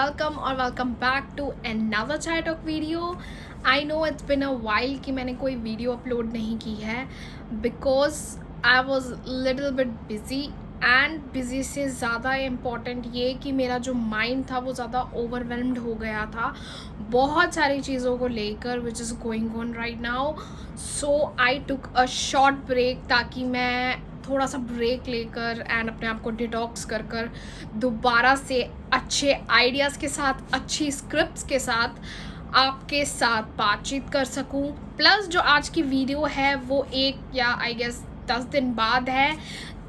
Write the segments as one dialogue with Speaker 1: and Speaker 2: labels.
Speaker 1: welcome back to another Chai Talk video. I know it's been a while कि मैंने कोई video upload नहीं की है because I was little bit busy and busy से ज़्यादा इम्पॉर्टेंट ये कि मेरा जो माइंड था वो ज़्यादा ओवरवेलम्ड हो गया था बहुत सारी चीज़ों को लेकर which is going on right now. So I took a short break ताकि मैं थोड़ा सा ब्रेक लेकर एंड अपने आप को डिटॉक्स कर दोबारा से अच्छे आइडियाज़ के साथ अच्छी स्क्रिप्ट्स के साथ आपके साथ बातचीत कर सकूं. प्लस जो आज की वीडियो है वो एक या आई गेस 10 दिन बाद है.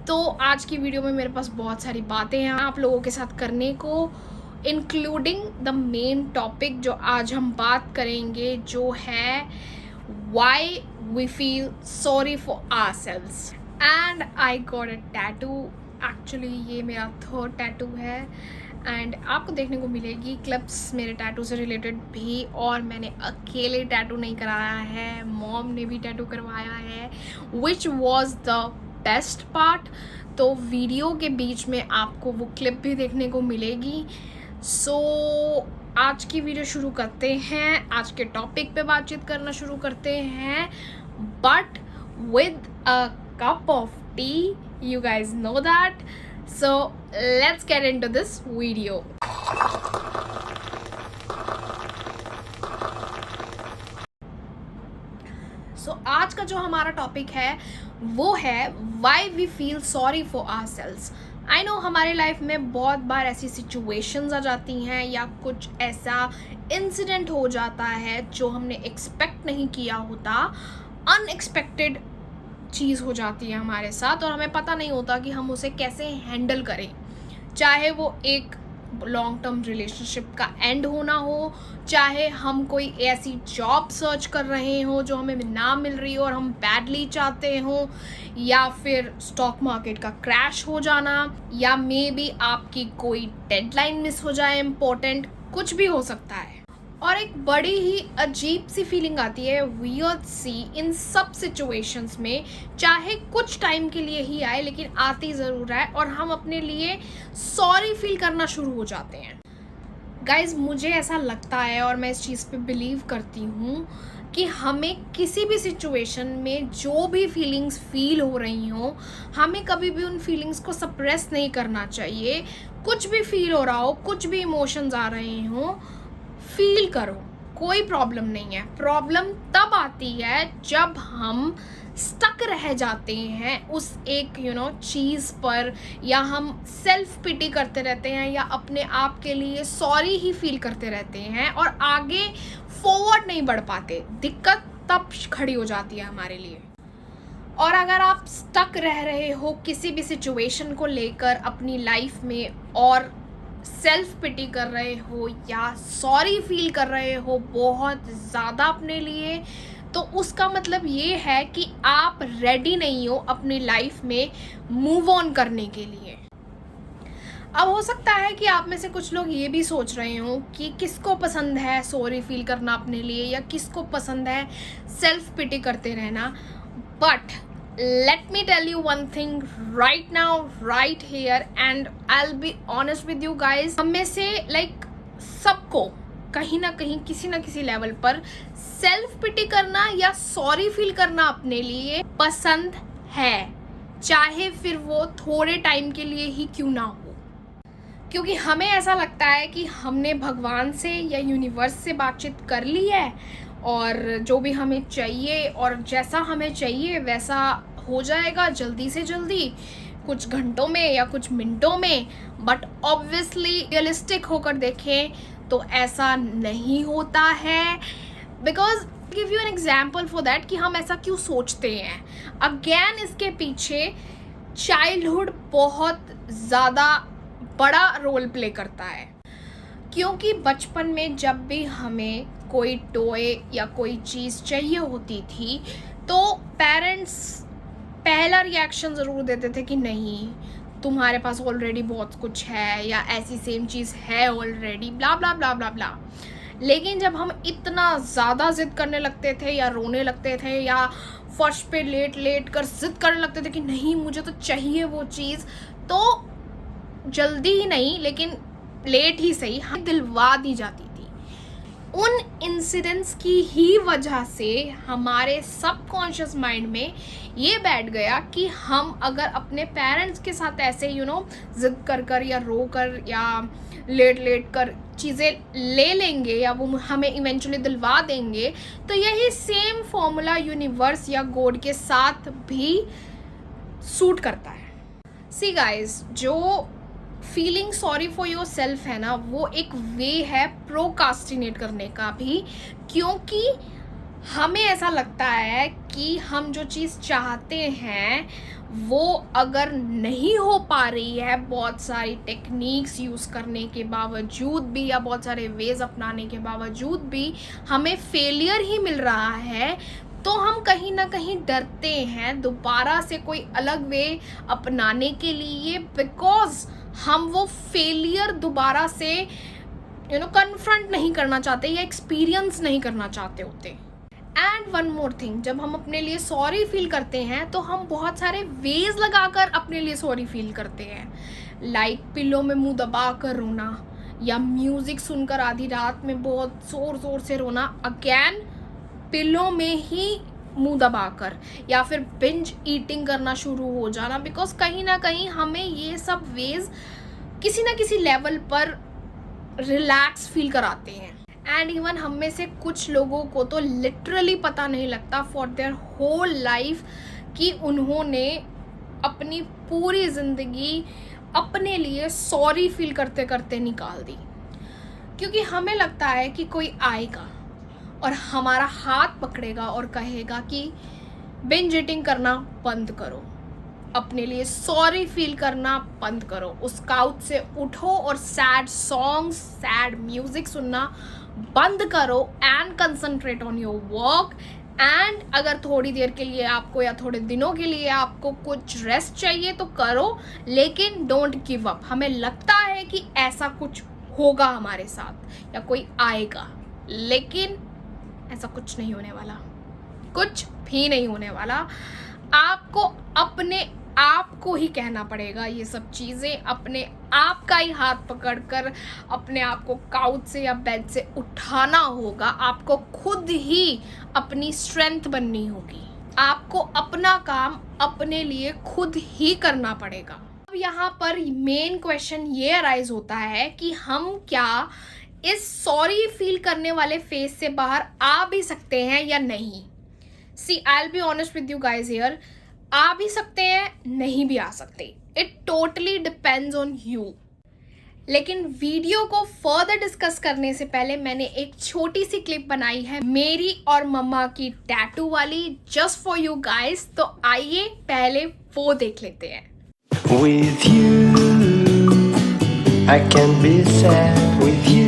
Speaker 1: तो आज की वीडियो में मेरे पास बहुत सारी बातें हैं आप लोगों के साथ करने को, इंक्लूडिंग द मेन टॉपिक जो आज हम बात करेंगे जो है why we feel sorry for ourselves. And I got a tattoo. Actually ये मेरा थर्ड टैटू है एंड आपको देखने को मिलेगी क्लिप्स मेरे टैटू से रिलेटेड भी. और मैंने अकेले टैटू नहीं कराया है, मॉम ने भी टैटू करवाया है which was the best part. तो वीडियो के बीच में आपको वो क्लिप भी देखने को मिलेगी. सो आज की वीडियो शुरू करते हैं, आज के टॉपिक पे बातचीत करना शुरू करते हैं but with a cup of T. You guys know that. So let's get into this video. So आज का जो हमारा टॉपिक है वो है why we feel sorry for ourselves. I know हमारी लाइफ में बहुत बार ऐसी सिचुएशंस आ जाती हैं या कुछ ऐसा इंसिडेंट हो जाता है जो हमने एक्सपेक्ट नहीं किया होता, अनएक्सपेक्टेड चीज़ हो जाती है हमारे साथ और हमें पता नहीं होता कि हम उसे कैसे हैंडल करें. चाहे वो एक लॉन्ग टर्म रिलेशनशिप का एंड होना हो, चाहे हम कोई ऐसी जॉब सर्च कर रहे हो जो हमें ना मिल रही हो और हम बैडली चाहते हो, या फिर स्टॉक मार्केट का क्रैश हो जाना, या मे बी आपकी कोई डेडलाइन मिस हो जाए इम्पोर्टेंट, कुछ भी हो सकता है. और एक बड़ी ही अजीब सी फीलिंग आती है, वियर्ड सी, इन सब सिचुएशंस में. चाहे कुछ टाइम के लिए ही आए लेकिन आती ज़रूर है और हम अपने लिए सॉरी फील करना शुरू हो जाते हैं. गाइज मुझे ऐसा लगता है और मैं इस चीज़ पे बिलीव करती हूँ कि हमें किसी भी सिचुएशन में जो भी फीलिंग्स फील हो रही हों, हमें कभी भी उन फीलिंग्स को सप्रेस नहीं करना चाहिए. कुछ भी फील हो रहा हो, कुछ भी इमोशंस आ रहे हों, फील करो, कोई प्रॉब्लम नहीं है. प्रॉब्लम तब आती है जब हम स्टक रह जाते हैं उस एक चीज़ पर, या हम सेल्फ पिटी करते रहते हैं या अपने आप के लिए सॉरी ही फील करते रहते हैं और आगे फॉरवर्ड नहीं बढ़ पाते. दिक्कत तब खड़ी हो जाती है हमारे लिए. और अगर आप स्टक रह रहे हो किसी भी सिचुएशन को लेकर अपनी लाइफ में और सेल्फ पिटी कर रहे हो या सॉरी फील कर रहे हो बहुत ज़्यादा अपने लिए, तो उसका मतलब ये है कि आप रेडी नहीं हो अपनी लाइफ में मूव ऑन करने के लिए. अब हो सकता है कि आप में से कुछ लोग ये भी सोच रहे हो कि किसको पसंद है सॉरी फील करना अपने लिए, या किसको पसंद है सेल्फ पिटी करते रहना. But let me tell you one thing right now, right here, and I'll be honest with you guys. हम में से सबको कहीं ना कहीं किसी ना किसी लेवल पर सेल्फ पिटी करना या सॉरी फील करना अपने लिए पसंद है, चाहे फिर वो थोड़े टाइम के लिए ही क्यों ना हो. क्योंकि हमें ऐसा लगता है कि हमने भगवान से या यूनिवर्स से बातचीत कर ली है और जो भी हमें चाहिए और जैसा हमें चाहिए वैसा हो जाएगा जल्दी से जल्दी, कुछ घंटों में या कुछ मिनटों में. बट ऑब्वियसली रियलिस्टिक होकर देखें तो ऐसा नहीं होता है. Because give you an example for that कि हम ऐसा क्यों सोचते हैं. अगेन इसके पीछे चाइल्डहुड बहुत ज़्यादा बड़ा रोल प्ले करता है. क्योंकि बचपन में जब भी हमें कोई टॉय या कोई चीज़ चाहिए होती थी तो पेरेंट्स पहला रिएक्शन ज़रूर देते थे कि नहीं, तुम्हारे पास ऑलरेडी बहुत कुछ है, या ऐसी सेम चीज़ है ऑलरेडी, ब्ला ब्ला ब्ला ब्ला ब्ला. लेकिन जब हम इतना ज़्यादा ज़िद करने लगते थे या रोने लगते थे या फर्श पे लेट लेट कर ज़िद करने लगते थे कि नहीं मुझे तो चाहिए वो चीज़, तो जल्दी ही नहीं लेकिन लेट ही सही हमें दिलवा दी जाती थी। उन इंसिडेंट्स की ही वजह से हमारे सबकॉन्शियस माइंड में ये बैठ गया कि हम अगर अपने पेरेंट्स के साथ ऐसे जिद कर कर या रो कर या लेट कर चीज़ें ले लेंगे या वो हमें इवेंचुअली दिलवा देंगे, तो यही सेम फॉर्मूला यूनिवर्स या गॉड के साथ भी सूट करता है। सी गाइस, जो feeling sorry for your self है ना, वो एक वे है प्रोकास्टिनेट करने का भी, क्योंकि हमें ऐसा लगता है कि हम जो चीज़ चाहते हैं वो अगर नहीं हो पा रही है, बहुत सारी टेक्निक्स यूज़ करने के बावजूद भी या बहुत सारे वेज अपनाने के बावजूद भी हमें फेलियर ही मिल रहा है, तो हम कहीं ना कहीं डरते हैं दोबारा से कोई अलग वे अपनाने के लिए, बिकॉज हम वो फेलियर दोबारा से कन्फ्रंट नहीं करना चाहते या एक्सपीरियंस नहीं करना चाहते होते। एंड वन मोर थिंग, जब हम अपने लिए सॉरी फील करते हैं तो हम बहुत सारे वेज लगाकर अपने लिए सॉरी फील करते हैं, लाइक पिलो में मुंह दबा कर रोना, या म्यूज़िक सुनकर आधी रात में बहुत ज़ोर ज़ोर से रोना, अगेन पिलो में ही मुंह दबाकर, या फिर बिंज ईटिंग करना शुरू हो जाना, बिकॉज कहीं ना कहीं हमें ये सब वेज किसी ना किसी लेवल पर रिलैक्स फील कराते हैं। एंड इवन हम में से कुछ लोगों को तो लिटरली पता नहीं लगता फॉर देयर होल लाइफ कि उन्होंने अपनी पूरी ज़िंदगी अपने लिए सॉरी फील करते करते निकाल दी, क्योंकि हमें लगता है कि कोई आएगा और हमारा हाथ पकड़ेगा और कहेगा कि बिंज ईटिंग करना बंद करो, अपने लिए सॉरी फील करना बंद करो, उस काउच से उठो और सैड सॉन्ग्स, सैड म्यूजिक सुनना बंद करो and concentrate on your work. And अगर थोड़ी देर के लिए आपको या थोड़े दिनों के लिए आपको कुछ रेस्ट चाहिए तो करो, लेकिन डोंट गिव अप। हमें लगता है कि ऐसा कुछ होगा हमारे साथ या कोई आएगा, लेकिन ऐसा कुछ नहीं होने वाला, कुछ भी नहीं होने वाला। आपको अपने आप को ही कहना पड़ेगा ये सब चीज़ें, अपने आप का ही हाथ पकड़कर अपने आप को काउच से या बेड से उठाना होगा। आपको खुद ही अपनी स्ट्रेंथ बननी होगी, आपको अपना काम अपने लिए खुद ही करना पड़ेगा। अब यहाँ पर मेन क्वेश्चन ये अराइज होता है कि हम क्या इस सॉरी फील करने वाले फेज से बाहर आ भी सकते हैं या नहीं। See, I will be honest with you guys here, आ भी सकते हैं, नहीं भी आ सकते, it totally depends on you. लेकिन वीडियो को फर्दर डिस्कस करने से पहले मैंने एक छोटी सी क्लिप बनाई है मेरी और मम्मा की टैटू वाली, जस्ट फॉर यू गाइज। तो आइए पहले वो देख लेते हैं।
Speaker 2: With you, I can be sad with you.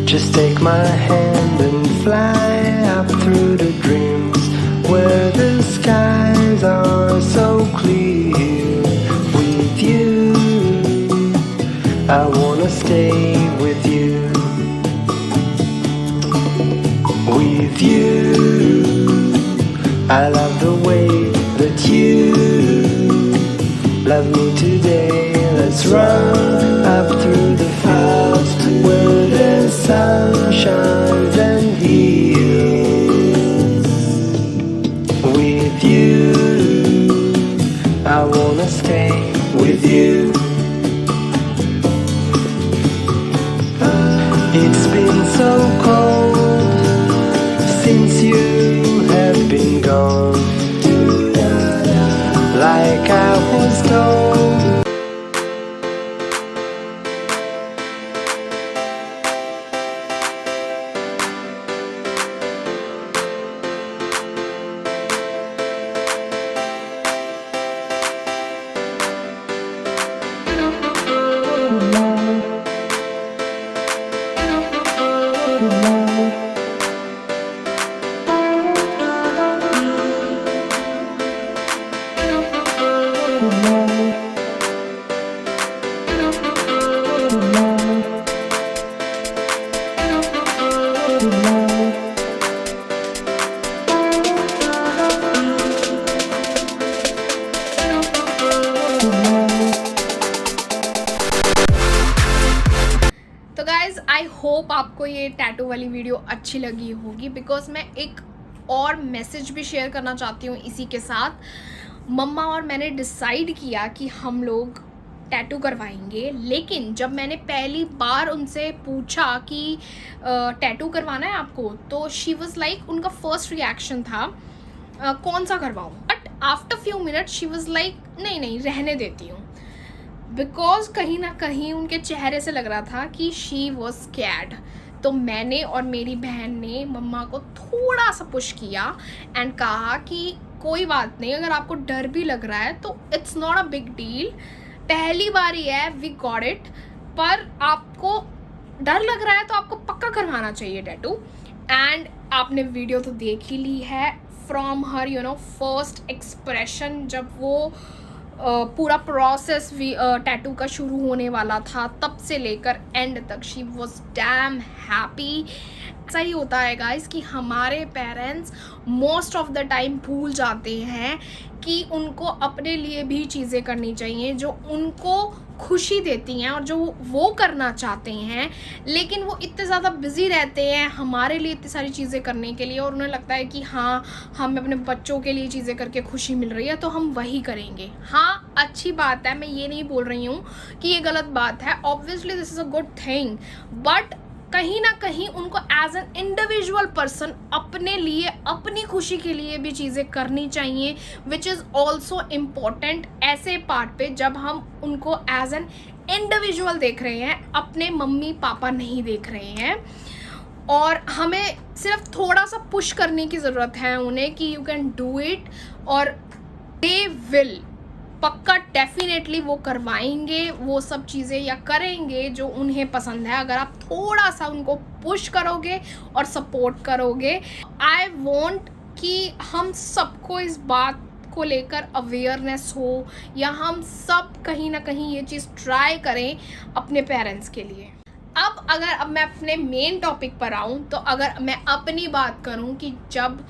Speaker 2: Just take my hand and fly up through the dreams where the skies are so clear. With you, I wanna stay with you. With you, I love the way that you love me today. Let's run up through the fields where the sun shines and heals. With you, I wanna stay with you. It's been so cold since you have been gone. Like I was told.
Speaker 1: Hope आपको ये tattoo वाली video अच्छी लगी होगी, because मैं एक और message भी शेयर करना चाहती हूँ इसी के साथ। मम्मा और मैंने डिसाइड किया कि हम लोग टैटू करवाएंगे, लेकिन जब मैंने पहली बार उनसे पूछा कि टैटू करवाना है आपको, तो शी वॉज लाइक, उनका फर्स्ट रिएक्शन था कौन सा करवाऊँ, but after few minute she was like नहीं नहीं रहने देती हूँ, बिकॉज कहीं ना कहीं उनके चेहरे से लग रहा था कि शी वॉज स्कैर्ड। तो मैंने और मेरी बहन ने मम्मा को थोड़ा सा पुश किया एंड कहा कि कोई बात नहीं, अगर आपको डर भी लग रहा है तो it's not a big deal, पहली बार ही है, वी गॉट इट, पर आपको डर लग रहा है तो आपको पक्का करवाना चाहिए टैटू। एंड आपने वीडियो तो देख ही ली है, फ्रॉम हर फर्स्ट एक्सप्रेशन, जब वो पूरा प्रोसेस भी टैटू का शुरू होने वाला था तब से लेकर एंड तक, शी वॉज डैम हैप्पी। ऐसा ही होता है गाइस कि हमारे parents most of the time भूल जाते हैं कि उनको अपने लिए भी चीज़ें करनी चाहिए जो उनको खुशी देती हैं और जो वो करना चाहते हैं, लेकिन वो इतने ज़्यादा बिजी रहते हैं हमारे लिए इतनी सारी चीज़ें करने के लिए, और उन्हें लगता है कि हाँ हमें अपने बच्चों के लिए चीज़ें करके खुशी मिल रही है तो हम वही करेंगे। हाँ अच्छी बात है, मैं ये नहीं बोल रही हूँ कि ये गलत बात है, obviously this is a good thing, but कहीं ना कहीं उनको एज एन इंडिविजुअल पर्सन अपने लिए, अपनी खुशी के लिए भी चीज़ें करनी चाहिए, विच इज़ ऑल्सो इम्पॉर्टेंट ऐसे पार्ट पे जब हम उनको एज एन इंडिविजुअल देख रहे हैं, अपने मम्मी पापा नहीं देख रहे हैं। और हमें सिर्फ थोड़ा सा पुश करने की ज़रूरत है उन्हें कि यू कैन डू इट, और दे विल, पक्का डेफिनेटली वो करवाएंगे वो सब चीज़ें या करेंगे जो उन्हें पसंद है, अगर आप थोड़ा सा उनको पुश करोगे और सपोर्ट करोगे। आई वॉन्ट कि हम सबको इस बात को लेकर अवेयरनेस हो, या हम सब कहीं ना कहीं ये चीज़ ट्राई करें अपने पेरेंट्स के लिए। अब मैं अपने मेन टॉपिक पर आऊँ, तो अगर मैं अपनी बात करूँ कि जब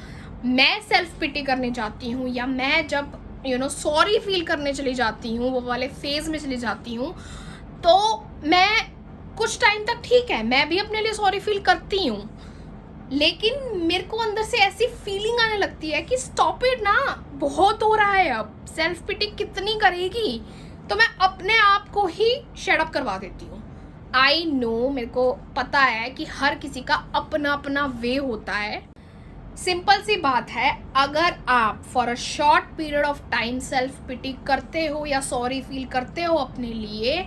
Speaker 1: मैं सेल्फ पिटी करने जाती हूँ, या मैं जब सॉरी फील करने चली जाती हूँ, वो वाले फेज में चली जाती हूँ, तो मैं कुछ टाइम तक ठीक है, मैं भी अपने लिए सॉरी फील करती हूँ, लेकिन मेरे को अंदर से ऐसी फीलिंग आने लगती है कि स्टॉप इट ना, बहुत हो रहा है, अब सेल्फ पिटी कितनी करेगी, तो मैं अपने आप को ही शेड अप करवा देती हूँ। आई नो, मेरे को पता है कि हर किसी का अपना अपना वे होता है। सिंपल सी बात है, अगर आप for a short period of time self pity करते हो या सॉरी फील करते हो अपने लिए,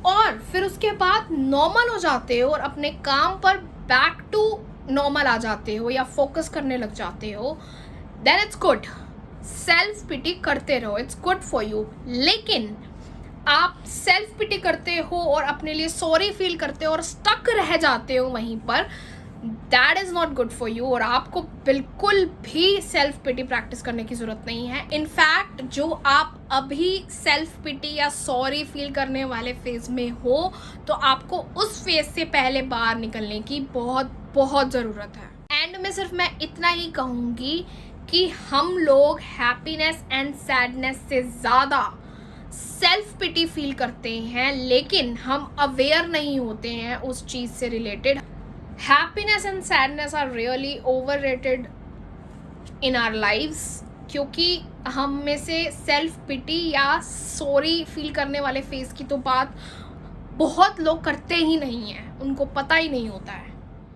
Speaker 1: और फिर उसके बाद नॉर्मल हो जाते हो और अपने काम पर बैक टू नॉर्मल आ जाते हो या फोकस करने लग जाते हो, then it's good, self pity करते रहो, इट्स गुड फॉर यू। लेकिन आप सेल्फ पिटी करते हो और अपने लिए सॉरी फील करते हो और स्टक रह जाते हो वहीं पर, that is not good for you, और आपको बिल्कुल भी सेल्फ पिटी प्रैक्टिस करने की ज़रूरत नहीं है। इनफैक्ट जो आप अभी सेल्फ पिटी या सॉरी फील करने वाले फेज़ में हो, तो आपको उस फेज़ से पहले बाहर निकलने की बहुत बहुत ज़रूरत है। एंड में सिर्फ मैं इतना ही कहूँगी कि हम लोग हैप्पीनेस एंड सैडनेस से ज़्यादा सेल्फ पिटी फील करते हैं, लेकिन हम अवेयर नहीं होते हैं उस चीज़ से related. Happiness and sadness are really overrated in our lives, क्योंकि हम में से सेल्फ पिटी या सॉरी फील करने वाले फेस की तो बात बहुत लोग करते ही नहीं हैं, उनको पता ही नहीं होता है।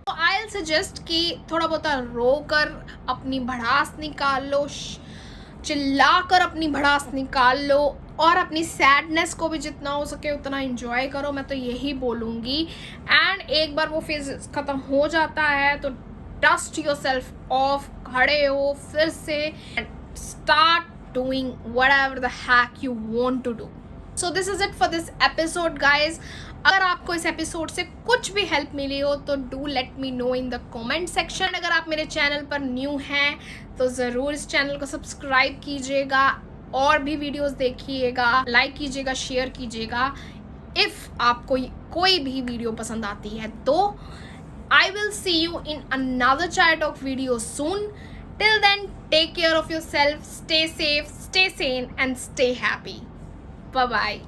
Speaker 1: तो आई विल सजेस्ट कि थोड़ा बहुत रो कर अपनी भड़ास निकाल लो, चिल्ला कर अपनी भड़ास निकाल लो, और अपनी सैडनेस को भी जितना हो सके उतना एंजॉय करो, मैं तो यही बोलूँगी। एंड एक बार वो फेज ख़त्म हो जाता है तो डस्ट योरसेल्फ ऑफ, खड़े हो फिर से and start doing whatever the heck you want to do. So this is it for this episode guys. अगर आपको इस एपिसोड से कुछ भी हेल्प मिली हो तो do let me know in the comment section. अगर आप मेरे चैनल पर न्यू हैं तो ज़रूर इस चैनल को सब्सक्राइब कीजिएगा, और भी वीडियोस देखिएगा, लाइक कीजिएगा, शेयर कीजिएगा। इफ़ आपको कोई भी वीडियो पसंद आती है तो I will see you in another chai talk video soon. Till then take care of yourself, stay safe, stay sane and stay happy. Bye bye.